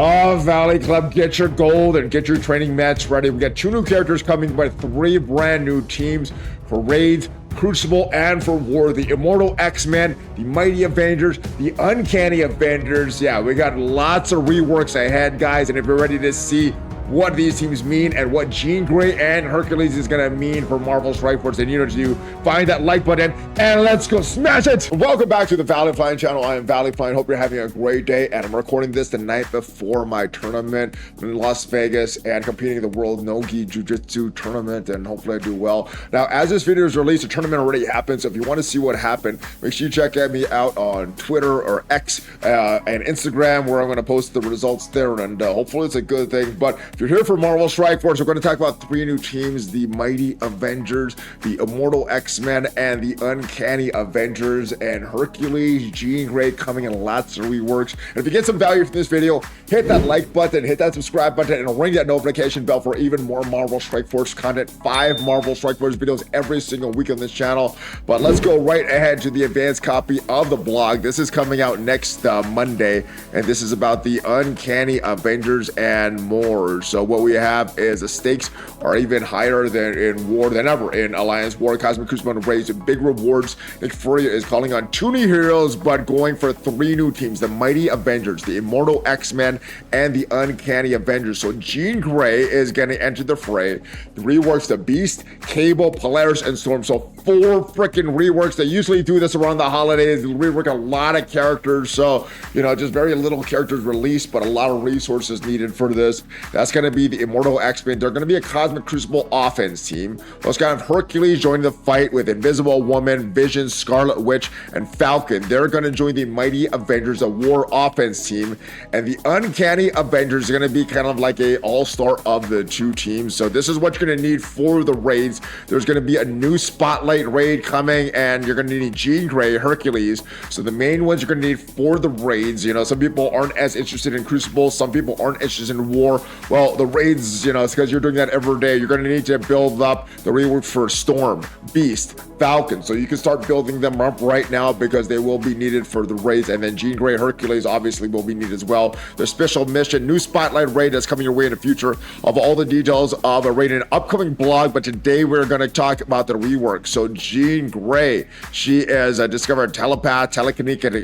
Valley Club, get your gold and get your training mats ready. We got 2 new characters coming, but 3 brand new teams for raids, Crucible, and for war. The Immortal X-Men, the Mighty Avengers, the Uncanny Avengers. Yeah, we got lots of reworks ahead, guys, and if you're ready to see what these teams mean and what Jean Grey and Hercules is gonna mean for Marvel Strike Force, then you know what to do. Find that like button and let's go smash it. Welcome back to the ValleyFlyin channel. I am ValleyFlyin. Hope you're having a great day, and I'm recording this the night before my tournament in Las Vegas and competing in the World No-Gi Jiu-Jitsu tournament, and hopefully I do well. Now, as this video is released, the tournament already happened, so if you want to see what happened, make sure you check me out on Twitter or X and Instagram, where I'm going to post the results there, and hopefully it's a good thing. But if you're here for Marvel Strike Force, we're going to talk about 3 new teams: the Mighty Avengers, the Immortal X-Men, and the Uncanny Avengers. And Hercules, Jean Grey coming in lots of reworks. And if you get some value from this video, hit that like button, hit that subscribe button, and ring that notification bell for even more Marvel Strike Force content. 5 Marvel Strike Force videos every single week on this channel. But let's go right ahead to the advanced copy of the blog. This is coming out next Monday, and this is about the Uncanny Avengers and more. So what we have is the stakes are even higher than in war than ever in Alliance War. Cosmic Crucible raised big rewards. Nick Fury is calling on 2 new heroes, but going for 3 new teams: the Mighty Avengers, the Immortal X-Men, and the Uncanny Avengers. So Jean Grey is going to enter the fray. The reworks: the Beast, Cable, Polaris, and Storm. So 4 freaking reworks. They usually do this around the holidays. They rework a lot of characters, so you know, just very little characters released, but a lot of resources needed for this. That's going to be the Immortal X-Men. They're going to be a Cosmic Crucible offense team. We also got Hercules joining the fight with Invisible Woman, Vision, Scarlet Witch, and Falcon. They're going to join the Mighty Avengers, a war offense team. And the Uncanny Avengers are going to be kind of like a all-star of the 2 teams. So this is what you're going to need for the raids. There's going to be a new Spotlight raid coming, and you're going to need Jean Grey, Hercules. So the main ones you're going to need for the raids. You know, some people aren't as interested in Crucible. Some people aren't interested in war. Well, the raids, you know, it's because you're doing that every day. You're going to need to build up the rework for Storm, Beast, Falcon. So you can start building them up right now because they will be needed for the raids. And then Jean Grey, Hercules obviously will be needed as well. Their special mission, new Spotlight raid that's coming your way in the future. Of all the details of a raid in an upcoming blog, but today we're going to talk about the rework. So Jean Grey, she is a discovered telepath, telekinetic,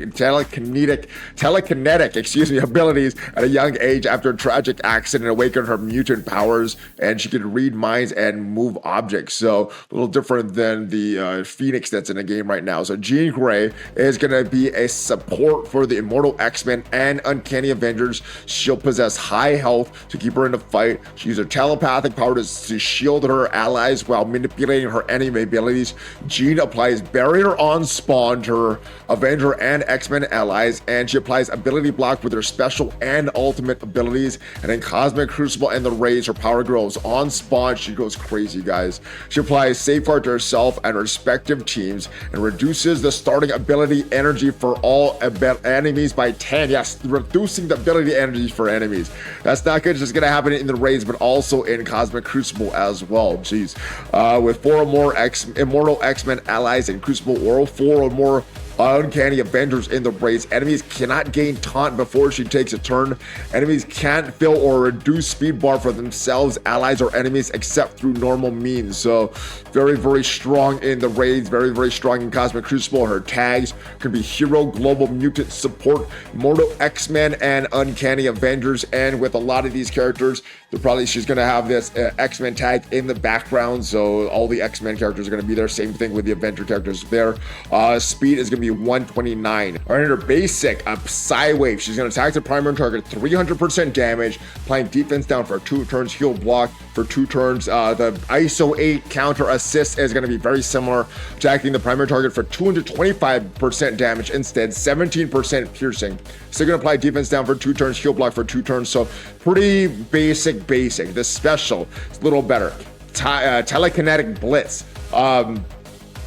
excuse me, abilities at a young age after a tragic accident awakened her mutant powers, and she could read minds and move objects. So a little different than the Phoenix that's in the game right now. So Jean Grey is going to be a support for the Immortal X-Men and Uncanny Avengers. She'll possess high health to keep her in the fight. She uses her telepathic power to shield her allies while manipulating her enemy abilities. Jean applies barrier on spawn to her Avenger and X-Men allies, and she applies ability block with her special and ultimate abilities. And in Cosmic Crucible and the raids, her power grows. On spawn, she goes crazy, guys. She applies Safeguard to herself and respective teams and reduces the starting ability energy for all enemies by 10. Yes, reducing the ability energy for enemies. That's not good. It's just going to happen in the raids, but also in Cosmic Crucible as well. Jeez. With 4 or more Immortal X-Men allies in Crucible, or 4 or more Uncanny Avengers in the raids, enemies cannot gain taunt before she takes a turn. Enemies can't fill or reduce speed bar for themselves, allies, or enemies except through normal means. So very, very strong in the raids, very, very strong in Cosmic Crucible. Her tags can be Hero, Global Mutant, Support, Immortal X-Men, and Uncanny Avengers. And with a lot of these characters, she's going to have this X-Men tag in the background, so all the X-Men characters are going to be there. Same thing with the Avenger characters there. Speed is going to be 129. All right, her basic, Psy Wave. She's going to attack the primary target 300% damage, applying defense down for 2 turns, heal block for 2 turns. The ISO 8 counter assist is going to be very similar, attacking the primary target for 225% damage instead, 17% piercing. So you're going to apply defense down for 2 turns, heal block for 2 turns. So pretty basic. The special is a little better. Telekinetic Blitz.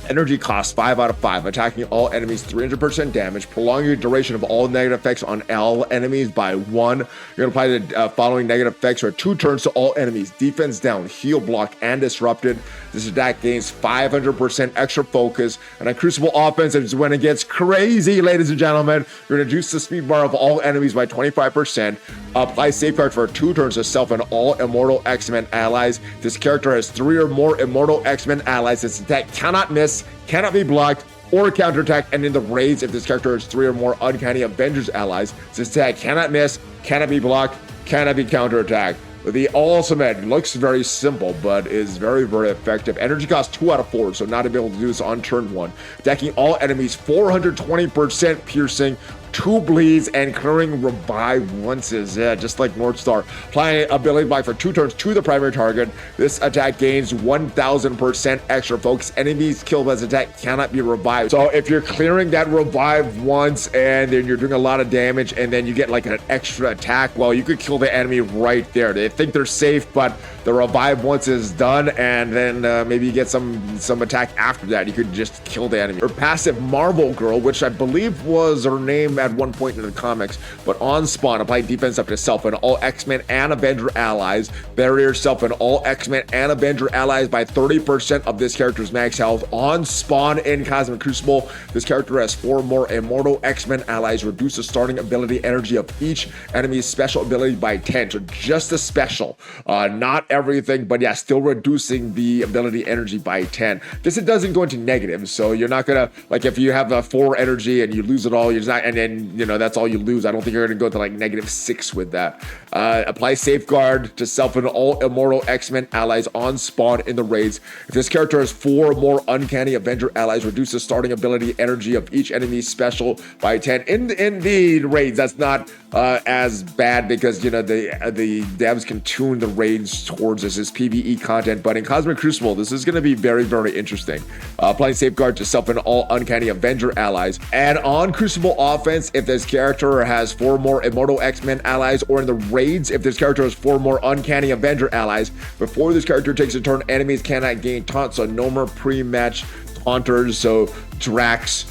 Energy cost 5 out of 5, attacking all enemies 300% damage, prolonging the duration of all negative effects on all enemies by 1. You're going to apply the following negative effects for 2 turns to all enemies: defense down, heal block, and disrupted. This attack gains 500% extra focus. And on Crucible offense is when it gets crazy, ladies and gentlemen. You're going to reduce the speed bar of all enemies by 25%. Apply safeguard for 2 turns to self and all Immortal X-Men allies. This character has 3 or more Immortal X-Men allies. This attack cannot miss, cannot be blocked, or counterattack. And in the raids, if this character has 3 or more Uncanny Avengers allies, this attack cannot miss, cannot be blocked, cannot be counterattacked. The ultimate looks very simple, but is very, very effective. Energy cost 2 out of 4, so not able to do this on turn 1. Attacking all enemies, 420% piercing, 2 bleeds, and clearing revive onces. Yeah, just like North Star. Applying ability block for 2 turns to the primary target. This attack gains 1000% extra focus. Enemies killed by this attack cannot be revived. So if you're clearing that revive once and then you're doing a lot of damage and then you get like an extra attack, well, you could kill the enemy right there. They think they're safe, but the revive once is done, and then maybe you get some attack after that. You could just kill the enemy. Her passive Marvel Girl, which I believe was her name at one point in the comics, but on spawn, apply defense up to self and all X-Men and Avenger allies. Barrier self and all X-Men and Avenger allies by 30% of this character's max health. On spawn in Cosmic Crucible, this character has 4 more Immortal X-Men allies. Reduce the starting ability energy of each enemy's special ability by 10. So just the special, not everything, but yeah, still reducing the ability energy by 10. This, it doesn't go into negative, so you're not gonna, like, if you have a 4 energy and you lose it all, you're not, and then, you know, that's all you lose. I don't think you're gonna go to like -6 with that. Apply safeguard to self and all Immortal X-Men allies on spawn in the raids. If this character has 4 more Uncanny Avenger allies, reduce the starting ability energy of each enemy's special by 10. In the raids, that's not as bad because, you know, the devs can tune the raids towards this is PvE content, but in Cosmic Crucible, this is going to be very, very interesting. Applying safeguard to self and all Uncanny Avenger allies. And on Crucible offense, if this character has 4 more Immortal X-Men allies, or in the raids, if this character has 4 more Uncanny Avenger allies, before this character takes a turn, enemies cannot gain taunt, so no more pre-match taunters. So Drax,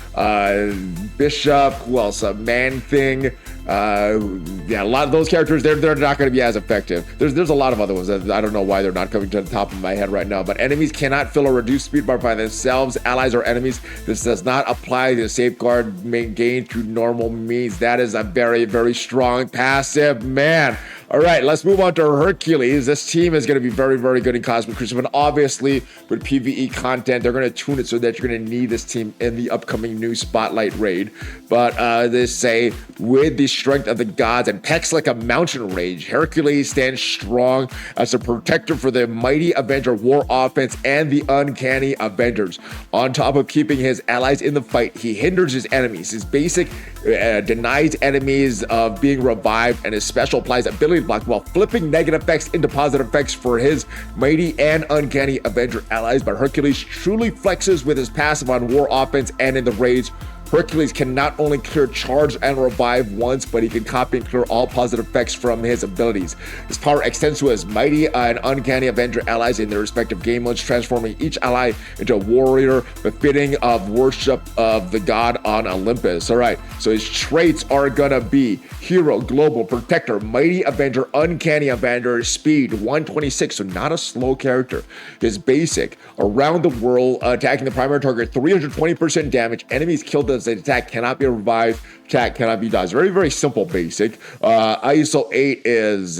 Bishop, who else? Man-Thing. Yeah, a lot of those characters, they're not going to be as effective. There's a lot of other ones that I don't know why they're not coming to the top of my head right now, but enemies cannot fill a reduced speed bar by themselves, allies or enemies. This does not apply to safeguard gained through normal means. That is a very, very strong passive, man. All right, let's move on to Hercules. This team is going to be very, very good in Cosmic Crucible, and obviously with PvE content, they're going to tune it so that you're going to need this team in the upcoming new Spotlight raid. But they say, with the strength of the gods and pecs like a mountain range, Hercules stands strong as a protector for the mighty Avenger war offense and the Uncanny Avengers. On top of keeping his allies in the fight, he hinders his enemies. His basic denies enemies of being revived, and his special applies ability block while flipping negative effects into positive effects for his mighty and Uncanny Avenger allies. But Hercules truly flexes with his passive on war offense and in the raids. Hercules can not only clear charge and revive once, but he can copy and clear all positive effects from his abilities. His power extends to his mighty and Uncanny Avenger allies in their respective game modes, transforming each ally into a warrior befitting of worship of the god on Olympus. All right, so his traits are gonna be Hero, Global, Protector, Mighty Avenger, Uncanny Avenger, Speed, 126, so not a slow character. His basic, Around the World, attacking the primary target, 320% damage. Enemies killed as an attack cannot be revived, attack cannot be dodged. Very, very simple basic. ISO 8 is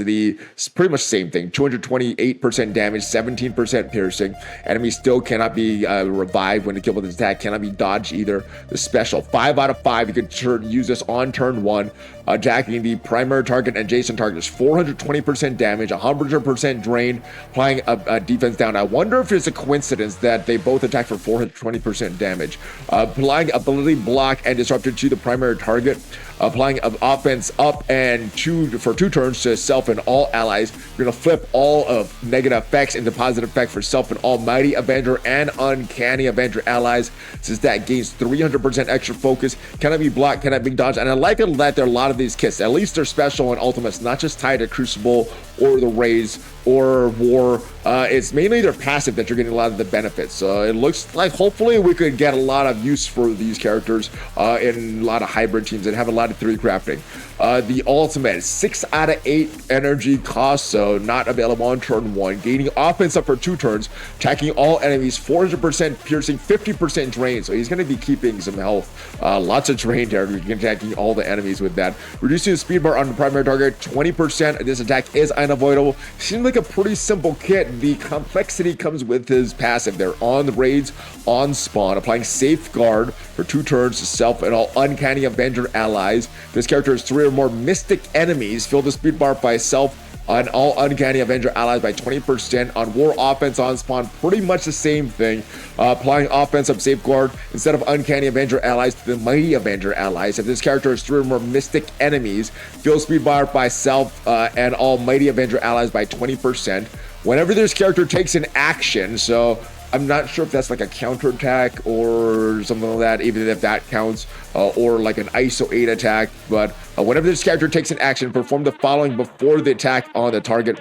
pretty much the same thing. 228% damage, 17% piercing. Enemies still cannot be revived when they kill with an attack, cannot be dodged either. The special, 5 out of 5, you can use this on turn 1. Attacking the primary target and adjacent targets, 420% damage, 100% drain, applying a defense down. I wonder if it's a coincidence that they both attack for 420% damage. Applying ability block and disruptor to the primary target. Applying offense up and for 2 turns to self and all allies. You're going to flip all of negative effects into positive effect for self and all Mighty Avenger and Uncanny Avenger allies. Since that gains 300% extra focus, cannot be blocked, cannot be dodged. And I like it that there are a lot lot of these kits. At least they're special and ultimates, not just tied to Crucible or the Raids or War. It's mainly their passive that you're getting a lot of the benefits. So it looks like hopefully we could get a lot of use for these characters in a lot of hybrid teams and have a lot of 3 crafting. The ultimate, 6 out of 8 energy cost, so not available on turn 1. Gaining offense up for 2 turns, attacking all enemies, 400% piercing, 50% drain. So he's going to be keeping some health. Lots of drain there, attacking all the enemies with that. Reducing the speed bar on the primary target, 20%. This attack is unavoidable. Seems like a pretty simple kit. The complexity comes with his passive. They're on the raids, on spawn, applying safeguard for 2 turns to self and all uncanny Avenger allies. This character has 3 or more mystic enemies. Fill the speed bar by self on all uncanny Avenger allies by 20%. On war offense on spawn, pretty much the same thing. Applying offensive safeguard instead of uncanny Avenger allies to the mighty Avenger allies. If this character has 3 or more mystic enemies, fill speed bar by self and all mighty Avenger allies by 20%. Whenever this character takes an action, so I'm not sure if that's like a counterattack or something like that, even if that counts, or like an ISO 8 attack. But whenever this character takes an action, perform the following before the attack on the target.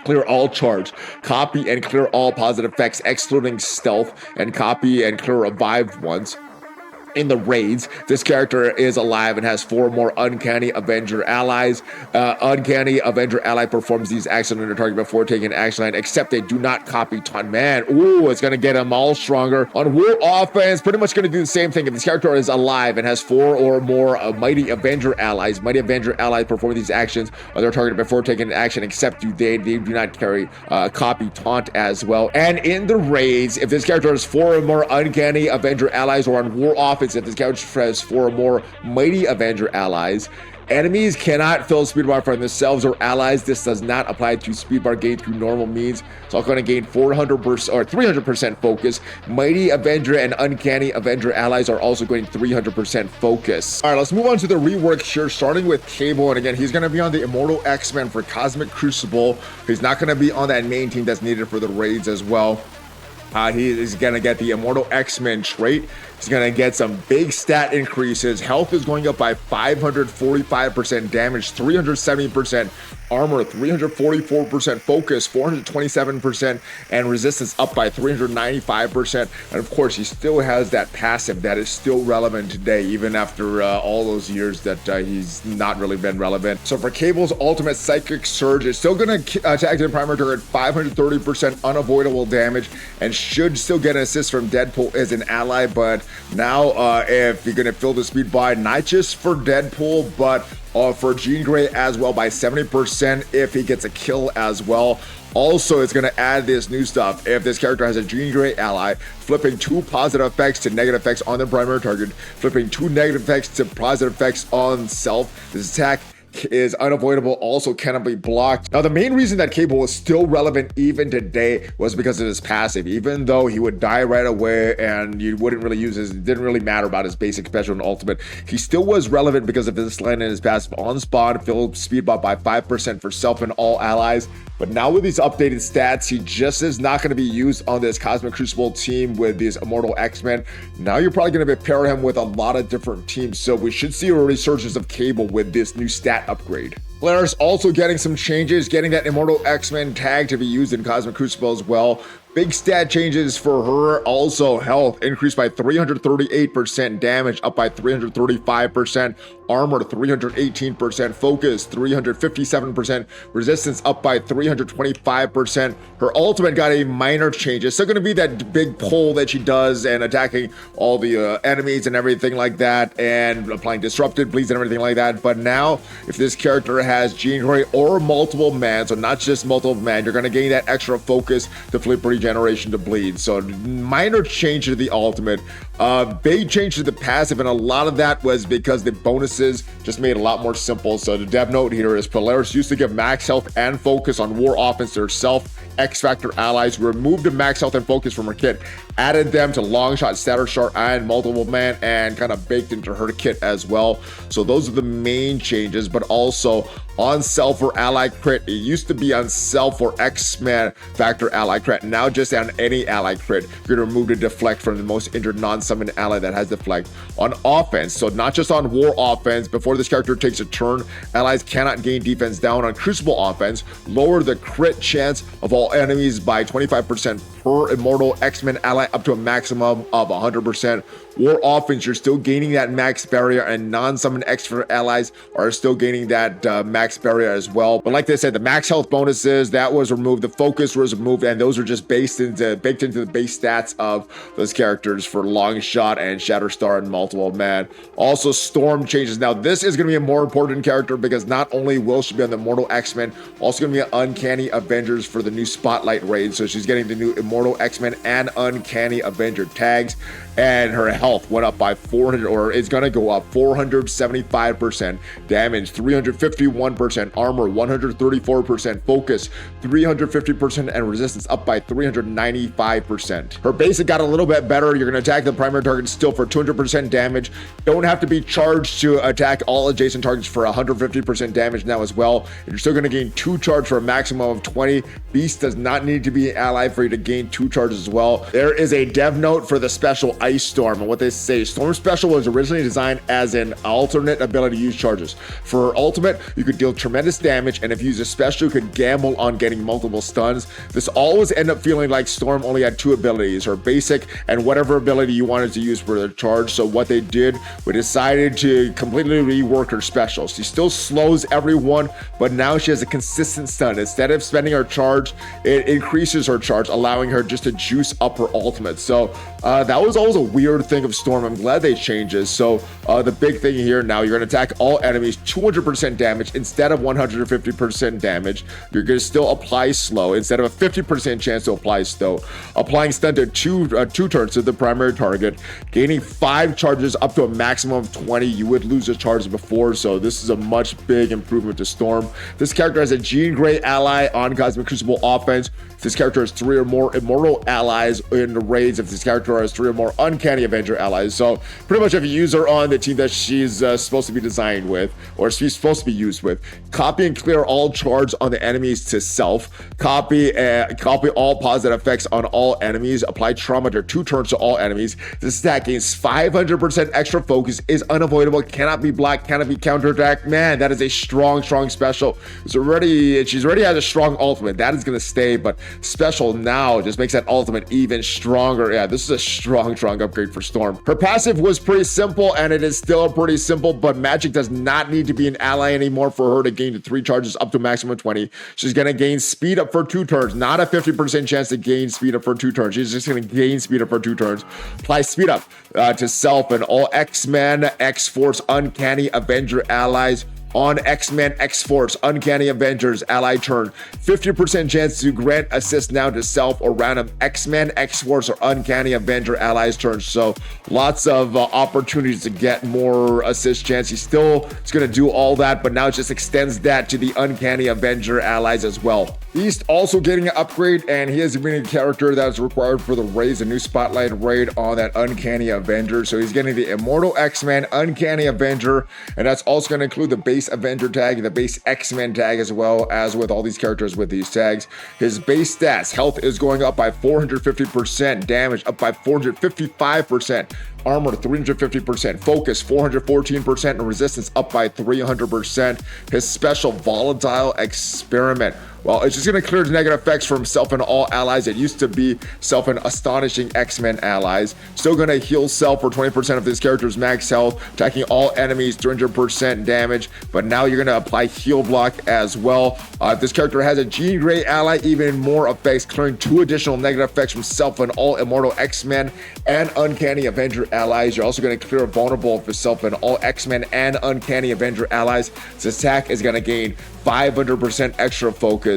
Clear all charge, copy and clear all positive effects, excluding stealth, and copy and clear revived ones. In the raids, this character is alive and has 4 more uncanny Avenger allies. Uncanny Avenger ally performs these actions on their target before taking an action line, except they do not copy taunt. Man, ooh, it's going to get them all stronger. On war offense, pretty much going to do the same thing. If this character is alive and has 4 or more mighty Avenger allies perform these actions on their target before taking an action, except they do not carry copy taunt as well. And in the raids, if this character has 4 or more uncanny Avenger allies, or on war offense, if this character has 4 or more mighty Avenger allies, enemies cannot fill speed bar for themselves or allies. This does not apply to speed bar gain through normal means. It's all going to gain 400% or 300% focus. Mighty Avenger and uncanny Avenger allies are also going 300% focus. All right, let's move on to the reworks here, starting with Cable. And again, he's going to be on the Immortal X-Men for Cosmic Crucible. He's not going to be on that main team that's needed for the raids as well. He is going to get the Immortal X-Men trait. He's going to get some big stat increases. Health is going up by 545%, damage 370%, armor 344%, focus 427%, and resistance up by 395%. And of course, he still has that passive that is still relevant today, even after all those years that he's not really been relevant. So for Cable's ultimate Psychic Surge, it's still going to attack the primary target 530% unavoidable damage, and should still get an assist from Deadpool as an ally. But now if you're going to fill the speed by not just for Deadpool, but for Jean Grey as well by 70% if he gets a kill as well. Also, it's going to add this new stuff. If this character has a Jean Grey ally, flipping 2 positive effects to negative effects on the primary target, flipping 2 negative effects to positive effects on self, this attack is unavoidable, also cannot be blocked. Now, the main reason that Cable was still relevant even today was because of his passive. Even though he would die right away and you wouldn't really use his, it didn't really matter about his basic, special, and ultimate, he still was relevant because of his line and his passive. On spawn, fill speed bump by 5% for self and all allies. But now with these updated stats, he just is not going to be used on this Cosmic Crucible team with these Immortal X-Men. Now you're probably going to pair him with a lot of different teams. So we should see a resurgence of Cable with this new stat upgrade. Blair's also getting some changes, getting that Immortal X-Men tag to be used in Cosmic Crucible as well. Big stat changes for her. Also, health increased by 338%, damage up by 335%, armor 318%, focus 357%, resistance up by 325%. Her ultimate got a minor change. It's still going to be that big pull that she does and attacking all the enemies and everything like that, and applying disrupted bleeds and everything like that. But now, if this character has Jean Grey or multiple man, so not just multiple man, you're going to gain that extra focus to flip regeneration to bleed. So minor change to the ultimate, big change to the passive, and a lot of that was because the bonuses just made it a lot more simple. So the dev note here is Polaris used to give max health and focus on war offense to herself, X-Factor allies, removed the max health and focus from her kit, added them to long shot, statter shot, and multiple man, and kind of baked into her kit as well. So those are the main changes. But also on self or ally crit, it used to be on self or X-Men factor ally crit, now just on any ally crit. You're gonna remove the deflect from the most injured non non-summon ally that has deflect. On offense, so not just on war offense, before this character takes a turn, allies cannot gain defense down. On Crucible offense, lower the crit chance of all enemies by 25% per Immortal X-Men ally up to a maximum of 100%. War offense, you're still gaining that max barrier, and non-summon extra allies are still gaining that max barrier as well. But like I said, the max health bonuses, that was removed, the focus was removed, and those are just baked into the base stats of those characters for Longshot and Shatterstar and Multiple Man. Also, Storm changes. Now, this is going to be a more important character because not only will she be on the Immortal X-Men, also going to be an Uncanny Avengers for the new Spotlight raid. So she's getting the new Immortal X-Men and Uncanny Avenger tags, and her health went up by 400, or it's going to go up 475% damage, 351% armor, 134% focus, 350%, and resistance up by 395%. Her basic got a little bit better. You're going to attack the primary target still for 200% damage. Don't have to be charged to attack all adjacent targets for 150% damage now as well. And you're still going to gain 2 charge for a maximum of 20. Beast does not need to be an ally for you to gain 2 charges as well. There is a dev note for the special Ice Storm, and what they say, Storm Special was originally designed as an alternate ability to use charges. For ultimate, you could deal tremendous damage, and if you use a special, you could gamble on getting multiple stuns. This always ended up feeling like Storm only had 2 abilities, her basic and whatever ability you wanted to use for the charge. So what they did, we decided to completely rework her special. She still slows everyone, but now she has a consistent stun. Instead of spending her charge, it increases her charge, allowing her just to juice up her ultimate. So that was always a weird thing of Storm. I'm glad they changed it. So the big thing here now, you're going to attack all enemies 200% damage instead of 150% damage. You're going to still apply slow instead of a 50% chance to apply slow. Applying stun to two turns to the primary target, gaining 5 charges up to a maximum of 20. You would lose a charge before, so this is a much big improvement to Storm. This character has a Jean Grey ally on Cosmic Crucible offense. If this character has 3 or more Immortal allies in the raids, if this character has 3 or more Uncanny Avenger allies. So pretty much if you use her on the team that she's supposed to be designed with, or she's supposed to be used with, copy and clear all charge on the enemies to self. Copy all positive effects on all enemies. Apply trauma to 2 turns to all enemies. This attack gains 500% extra focus, is unavoidable, cannot be blocked, cannot be counterattacked. Man, that is a strong special. She's already has a strong ultimate. That is going to stay, but special now just makes that ultimate even stronger. Yeah, this is a strong upgrade for Storm. Her passive was pretty simple, and it is still pretty simple, but magic does not need to be an ally anymore for her to gain the 3 charges up to maximum 20. She's going to gain speed up for 2 turns, not a 50% chance to gain speed up for 2 turns. She's just going to gain speed up for 2 turns. Apply speed up to self and all X-Men, X-Force, Uncanny Avenger allies on X-Men, X-Force, Uncanny Avengers ally turn. 50% chance to grant assist now to self or random X-Men, X-Force, or Uncanny Avenger allies turns. So lots of opportunities to get more assist chance. He's going to do all that, but now it just extends that to the Uncanny Avenger allies as well. Beast also getting an upgrade, and he has been a character that's required for the raids, a new Spotlight raid on that Uncanny Avenger. So he's getting the Immortal X-Men, Uncanny Avenger, and that's also going to include the base Avenger tag, the base X-Men tag, as well as with all these characters with these tags. His base stats, health is going up by 450%, damage up by 455%, armor 350%, focus 414%, and resistance up by 300%. His special Volatile Experiment, well, it's just going to clear the negative effects from self and all allies. It used to be self and astonishing X-Men allies. Still going to heal self for 20% of this character's max health, attacking all enemies 300% damage, but now you're going to apply heal block as well. If this character has a Jean Grey ally, even more effects, clearing 2 additional negative effects from self and all Immortal X-Men and Uncanny Avenger allies. You're also going to clear vulnerable for self and all X-Men and Uncanny Avenger allies. This attack is going to gain 500% extra focus.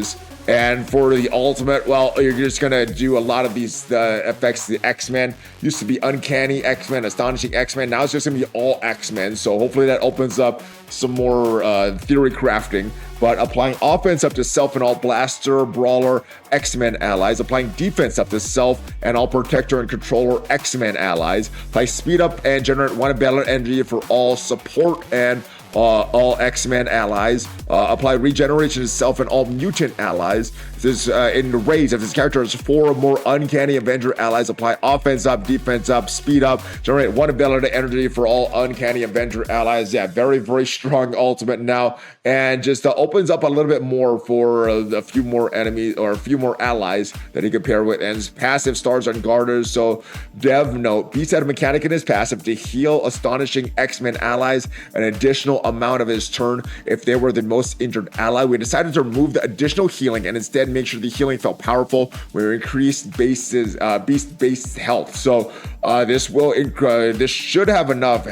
And for the ultimate, well, you're just going to do a lot of these effects. The X-Men used to be Uncanny X-Men, Astonishing X-Men. Now it's just going to be all X-Men. So hopefully that opens up some more theory crafting. But applying offense up to self and all Blaster, Brawler, X-Men allies. Applying defense up to self and all Protector and Controller X-Men allies. Apply speed up and generate 1 battle energy for all support and all X-Men allies. Apply regeneration to self and all mutant allies. This in the raids, if this character has 4 or more uncanny Avenger allies, apply offense up, defense up, speed up, generate 1 ability energy for all uncanny Avenger allies. Yeah, very, very strong ultimate now, and just opens up a little bit more for a few more enemies or a few more allies that he can pair with. And his passive stars on garters. So dev note, Beast had a mechanic in his passive to heal astonishing X-Men allies an additional amount of his turn if they were the most injured ally. We decided to remove the additional healing and instead make sure the healing felt powerful. We increased beast base health. So this should have enough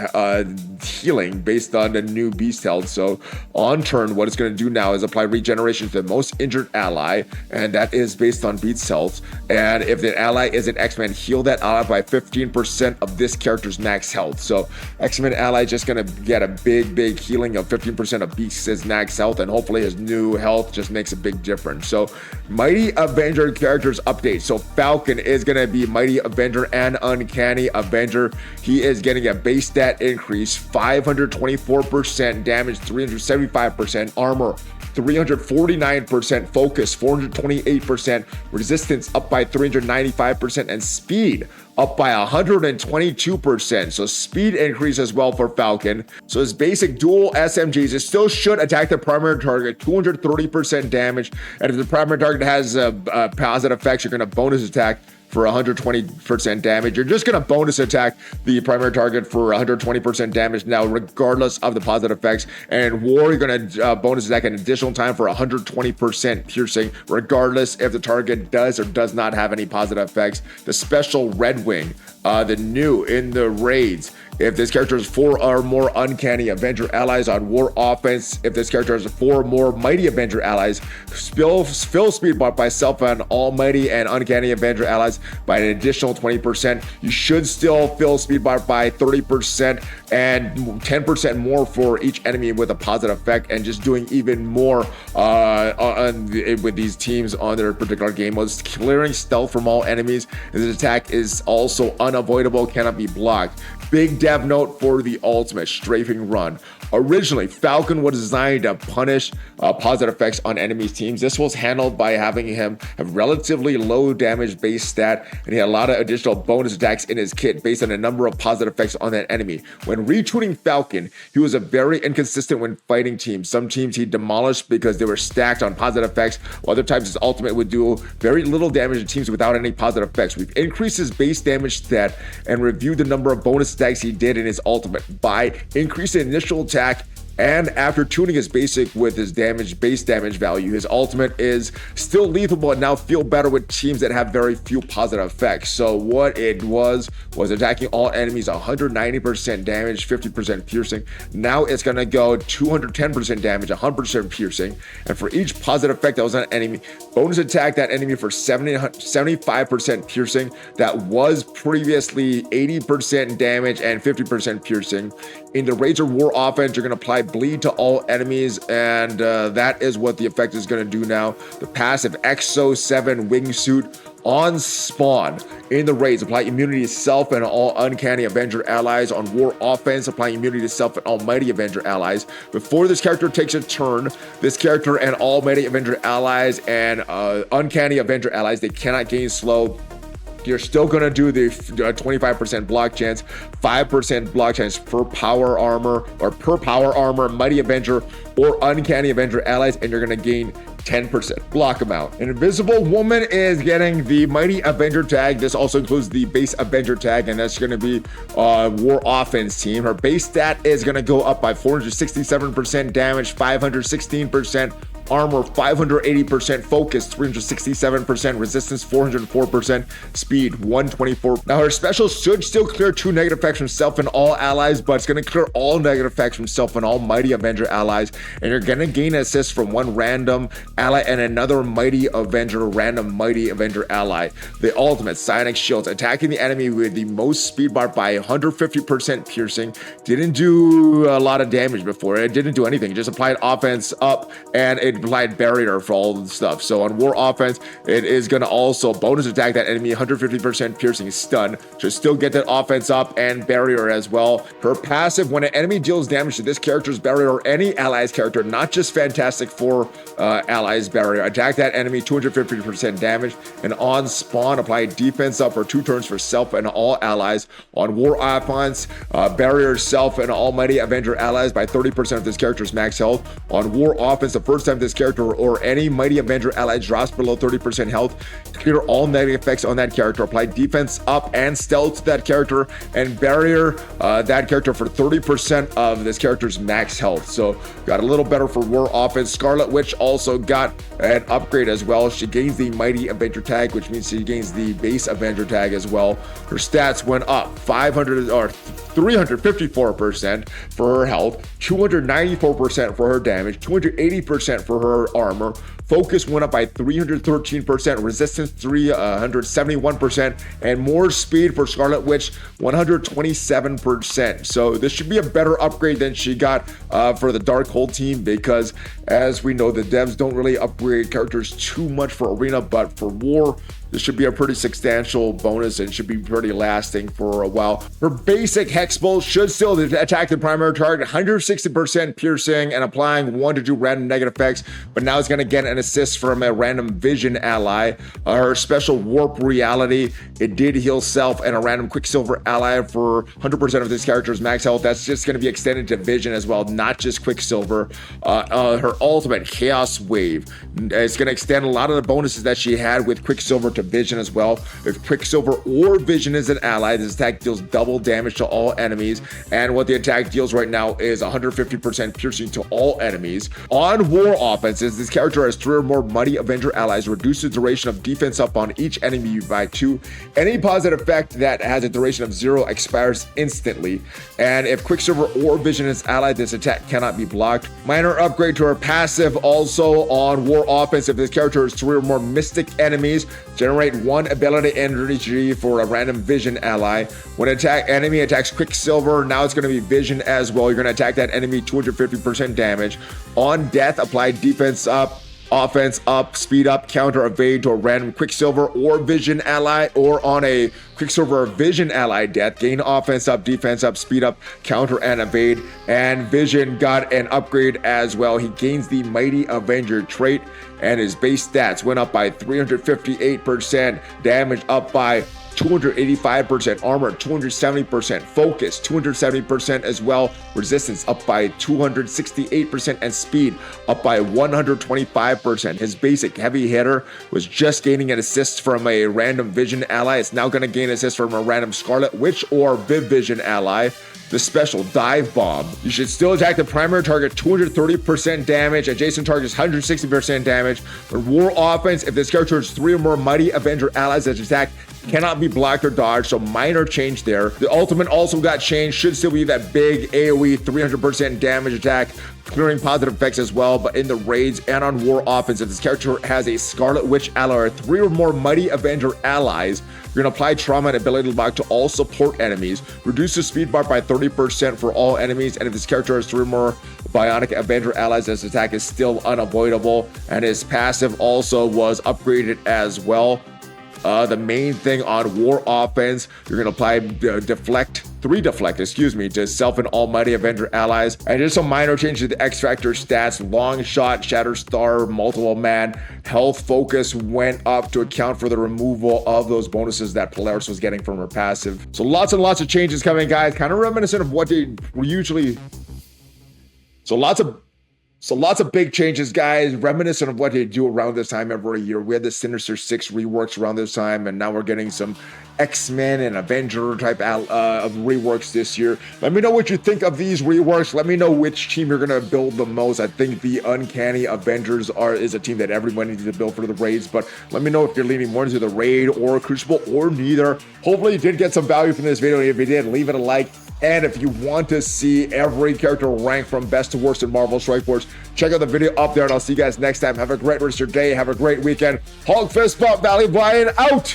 healing based on the new beast health. So on turn, what it's going to do now is apply regeneration to the most injured ally, and that is based on beast health. And if the ally is an X-Men, heal that ally by 15% of this character's max health. So X-Men ally just going to get a big healing of 15% of Beast's max health, and hopefully his new health just makes a big difference. So Mighty Avenger characters update. So Falcon is going to be Mighty Avenger and Uncanny Avenger. He is getting a base stat increase, 524% damage, 375% armor, 349% focus, 428% resistance up by 395%, and speed up by 122%. So speed increase as well for Falcon. So his basic dual SMGs, it still should attack the primary target, 230% damage. And if the primary target has positive effects, you're going to bonus attack for 120% damage. You're just going to bonus attack the primary target for 120% damage now, regardless of the positive effects. And War, you're going to bonus attack an additional time for 120% piercing, regardless if the target does or does not have any positive effects. The special Red Wing, the new in the raids, if this character has 4 or more uncanny Avenger allies on War offense, if this character has 4 or more Mighty Avenger allies, fill speed buff by self and all Mighty and Uncanny Avenger allies by an additional 20%. You should still fill speed buff by 30% and 10% more for each enemy with a positive effect, and just doing even more with these teams on their particular game modes. Clearing stealth from all enemies. This attack is also unavoidable, cannot be blocked. Big dev note for the ultimate strafing run. Originally, Falcon was designed to punish positive effects on enemies' teams. This was handled by having him have relatively low damage base stat, and he had a lot of additional bonus attacks in his kit based on a number of positive effects on that enemy. When retuning Falcon, he was a very inconsistent when fighting teams. Some teams he demolished because they were stacked on positive effects, while other times his ultimate would do very little damage to teams without any positive effects. We've increased his base damage stat and reviewed the number of bonus attacks he did in his ultimate by increasing initial attack, and after tuning his basic with his base damage value, his ultimate is still lethal but now feel better with teams that have very few positive effects. So what it was attacking all enemies 190% damage, 50% piercing. Now it's going to go 210% damage, 100% piercing, and for each positive effect that was on an enemy, bonus attack that enemy for 75% piercing. That was previously 80% damage and 50% piercing. In the Razor War offense, you're going to apply bleed to all enemies, and that is what the effect is going to do now. The passive Exo 7 wingsuit on spawn in the raids, apply immunity to self and all uncanny Avenger allies. On War offense, apply immunity to self and all Mighty Avenger allies. Before this character takes a turn, this character and all Mighty Avenger allies and uncanny Avenger allies, they cannot gain slow. You're still going to do the 25% block chance, 5% block chance per power armor Mighty Avenger or Uncanny Avenger allies, and you're going to gain 10% block amount. An Invisible Woman is getting the Mighty Avenger tag. This also includes the base Avenger tag, and that's going to be War offense team. Her base stat is going to go up by 467% damage, 516% armor, 580% focus, 367% resistance, 404% speed, 124. Now her special should still clear 2 negative effects from self and all allies, but it's going to clear all negative effects from self and all Mighty Avenger allies, and you're going to gain assist from 1 random ally and another Mighty Avenger, random Mighty Avenger ally. The ultimate Psionic Shields, attacking the enemy with the most speed bar by 150% piercing. Didn't do a lot of damage before. It didn't do anything. It just applied offense up, and it applied barrier for all the stuff. So on war offense, it is going to also bonus attack that enemy, 150% piercing stun to still get that offense up, and barrier as well. Her passive, when an enemy deals damage to this character's barrier or any ally's character, not just Fantastic Four allies barrier, attack that enemy, 250% damage, and on spawn, apply defense up for 2 turns for self and all allies. On war offense, barrier self and all Mighty Avenger allies by 30% of this character's max health. On war offense, the first time this character or any Mighty Avenger ally drops below 30% health, clear all negative effects on that character, apply defense up and stealth to that character, and barrier that character for 30% of this character's max health. So got a little better for war offense. Scarlet Witch also got an upgrade as well. She gains the Mighty Avenger tag, which means she gains the base Avenger tag as well. Her stats went up 354% for her health, 294% for her damage, 280% for her armor. Focus went up by 313%, resistance 371%, and more speed for Scarlet Witch, 127%. So this should be a better upgrade than she got for the Darkhold team, because as we know, the devs don't really upgrade characters too much for Arena, but for War, this should be a pretty substantial bonus and should be pretty lasting for a while. Her basic Hex Bolt should still attack the primary target, 160% piercing and applying 1 to 2 random negative effects, but now it's going to get an assist from a random vision ally. Her special Warp Reality, it did heal self and a random Quicksilver ally for 100% of this character's max health. That's just going to be extended to vision as well, not just Quicksilver. Her ultimate Chaos Wave, it's going to extend a lot of the bonuses that she had with Quicksilver to vision as well. If Quicksilver or vision is an ally, this attack deals double damage to all enemies, and what the attack deals right now is 150% piercing to all enemies. On war offenses, this character has 3 or more Mighty Avenger allies, reduce the duration of defense up on each enemy by 2. Any positive effect that has a duration of 0 expires instantly, and if Quicksilver or vision is allied, this attack cannot be blocked. Minor upgrade to her passive also on war offense. If this character has 3 or more mystic enemies, generate 1 ability energy for a random vision ally. When enemy attacks Quicksilver, now it's going to be vision as well. You're going to attack that enemy, 250% damage. On death, apply defense up, offense up, speed up, counter evade to a random Quicksilver or vision ally, or on a Quicksilver or vision ally death, gain offense up, defense up, speed up, counter and evade. And Vision got an upgrade as well. He gains the Mighty Avenger trait, and his base stats went up by 358%, damage up by 285%, armor 270%, focus 270% as well, resistance up by 268%, and speed up by 125%. His basic heavy hitter was just gaining an assist from a random vision ally. It's now going to gain assist from a random Scarlet Witch or Viv Vision ally. The special Dive Bomb, you should still attack the primary target, 230% damage, adjacent targets 160% damage. For war offense, if this character has 3 or more Mighty Avenger allies that attack, cannot be blocked or dodged, so minor change there. The ultimate also got changed, should still be that big AoE 300% damage attack, clearing positive effects as well, but in the raids and on war offense, if this character has a Scarlet Witch ally or 3 or more Mighty Avenger allies, you're going to apply trauma and ability lock to all support enemies, reduce the speed bar by 30% for all enemies, and if this character has 3 or more Bionic Avenger allies, this attack is still unavoidable, and his passive also was upgraded as well. The main thing on war offense, you're going to apply deflect to self and all Mighty Avenger allies. And just some minor changes to the X Factor stats. Long shot, Shatterstar, multiple man, health focus went up to account for the removal of those bonuses that Polaris was getting from her passive. So lots and lots of changes coming, guys. Kind of reminiscent of what they usually... So lots of big changes, guys, reminiscent of what they do around this time every year. We had the Sinister Six reworks around this time, and now we're getting some X-Men and Avenger type of reworks this year. Let me know what you think of these reworks. Let me know which team you're going to build the most. I think the Uncanny Avengers is a team that everyone needs to build for the raids, but let me know if you're leaning more into the raid or Crucible or neither. Hopefully you did get some value from this video. If you did, leave it a like. And if you want to see every character ranked from best to worst in Marvel Strike Force, check out the video up there, and I'll see you guys next time. Have a great rest of your day. Have a great weekend. Hulk fist bump, ValleyFlyin out.